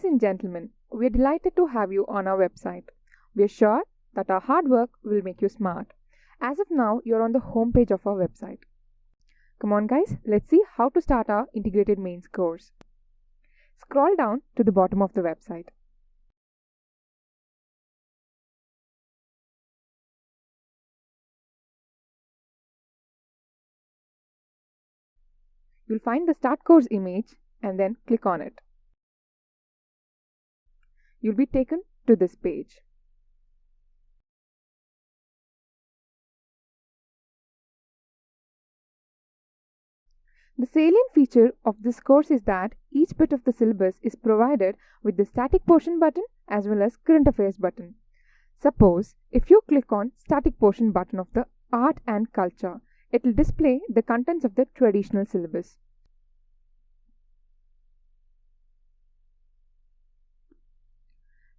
and gentlemen, we are delighted to have you on our website. We are sure that our hard work will make you smart. As of now, you're on the home page of our website. Come on, guys, let's see how to start our integrated mains course. Scroll down to the bottom of the website. You'll find the Start Course image and then click on it. You'll be taken to this page. The salient feature of this course is that each bit of the syllabus is provided with the static portion button as well as current affairs button. Suppose if you click on static portion button of the art and culture, it will display the contents of the traditional syllabus.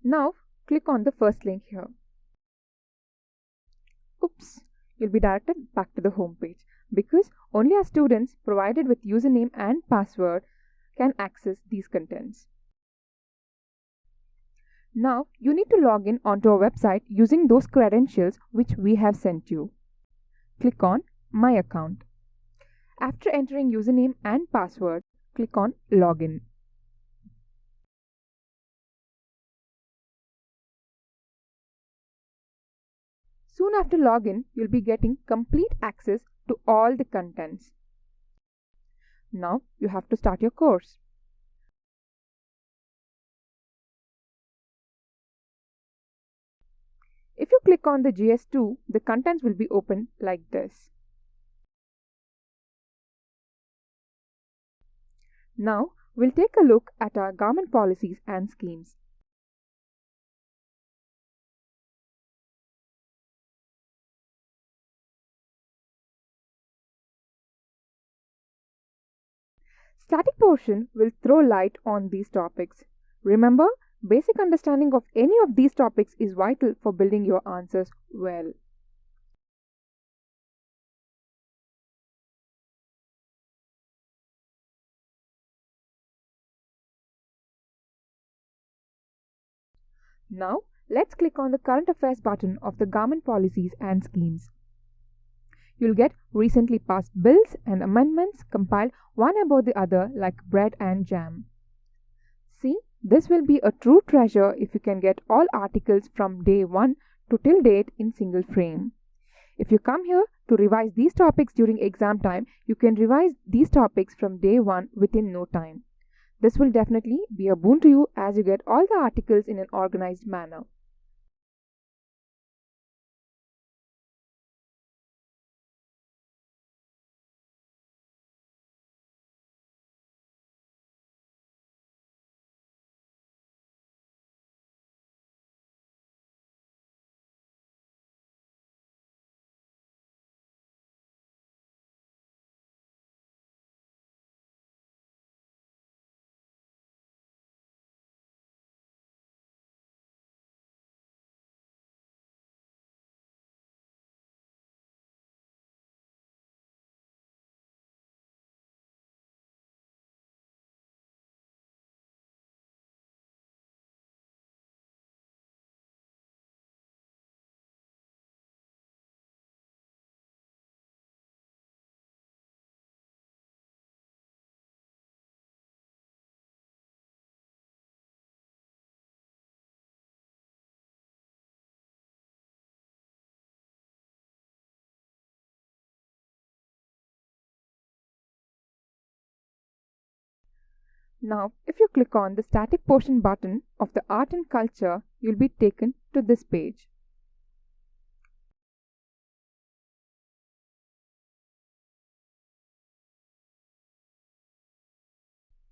Now click on the first link here. Oops, you'll be directed back to the home page because only our students provided with username and password can access these contents. Now you need to log in onto our website using those credentials which we have sent you. Click on My Account. After entering username and password, click on Login. Soon after login, you'll be getting complete access to all the contents. Now you have to start your course. If you click on the GS2, the contents will be opened like this. Now we'll take a look at our government policies and schemes. Static portion will throw light on these topics. Remember, basic understanding of any of these topics is vital for building your answers well. Now, let's click on the current affairs button of the government policies and schemes. You'll get recently passed bills and amendments compiled one above the other like bread and jam. See, this will be a true treasure if you can get all articles from day 1 to till date in single frame. If you come here to revise these topics during exam time, you can revise these topics from day 1 within no time. This will definitely be a boon to you as you get all the articles in an organized manner. Now, if you click on the static portion button of the art and culture, you'll be taken to this page.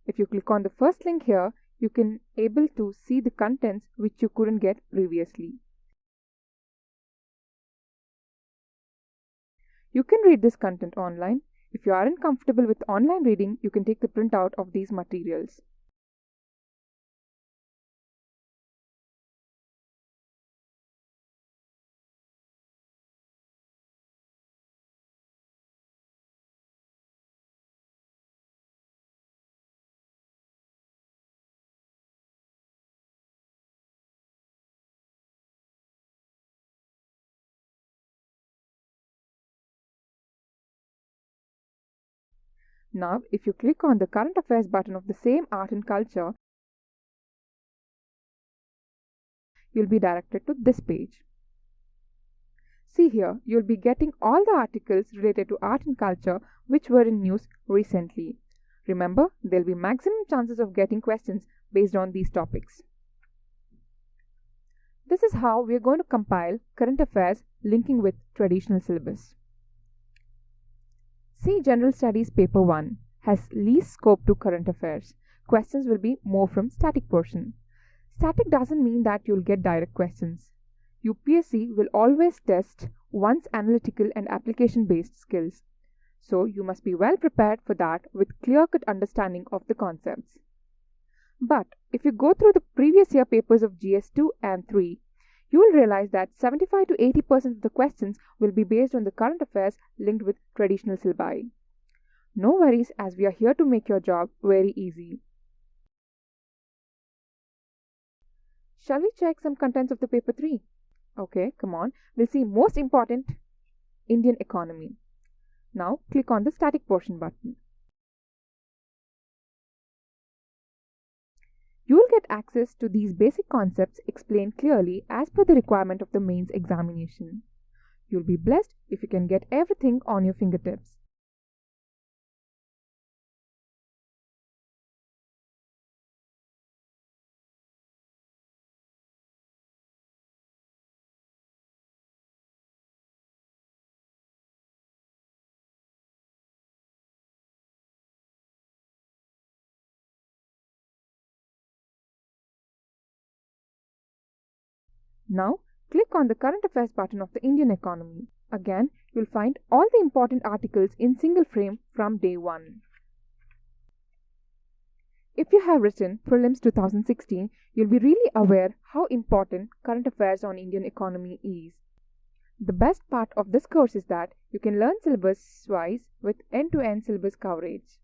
If you click on the first link here, you can able to see the contents which you couldn't get previously. You can read this content online. If you aren't comfortable with online reading, you can take the printout of these materials. Now, if you click on the Current Affairs button of the same Art and Culture, you'll be directed to this page. See here, you'll be getting all the articles related to art and culture which were in news recently. Remember, there'll be maximum chances of getting questions based on these topics. This is how we are going to compile current affairs linking with traditional syllabus. See General Studies Paper 1 has least scope to current affairs. Questions will be more from static portion. Static doesn't mean that you'll get direct questions. UPSC will always test one's analytical and application-based skills. So you must be well prepared for that with clear-cut understanding of the concepts. But if you go through the previous year papers of GS2 and 3, you will realize that 75 to 80% of the questions will be based on the current affairs linked with traditional syllabi. No worries, as we are here to make your job very easy. Shall we check some contents of the paper 3? Okay, come on. We'll see most important Indian economy. Now click on the static portion button. You will get access to these basic concepts explained clearly as per the requirement of the mains examination. You'll be blessed if you can get everything on your fingertips. Now, click on the Current Affairs button of the Indian economy. Again, you'll find all the important articles in single frame from day 1. If you have written Prelims 2016, you'll be really aware how important current affairs on Indian economy is. The best part of this course is that you can learn syllabus-wise with end-to-end syllabus coverage.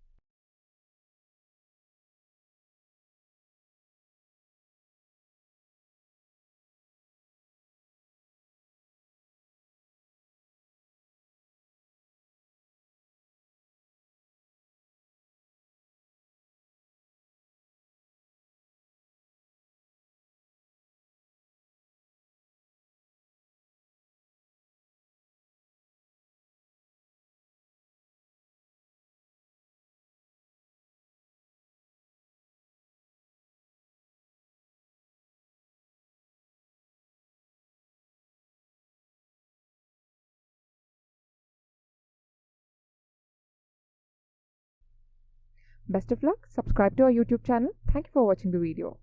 Best of luck, subscribe to our YouTube channel. Thank you for watching the video.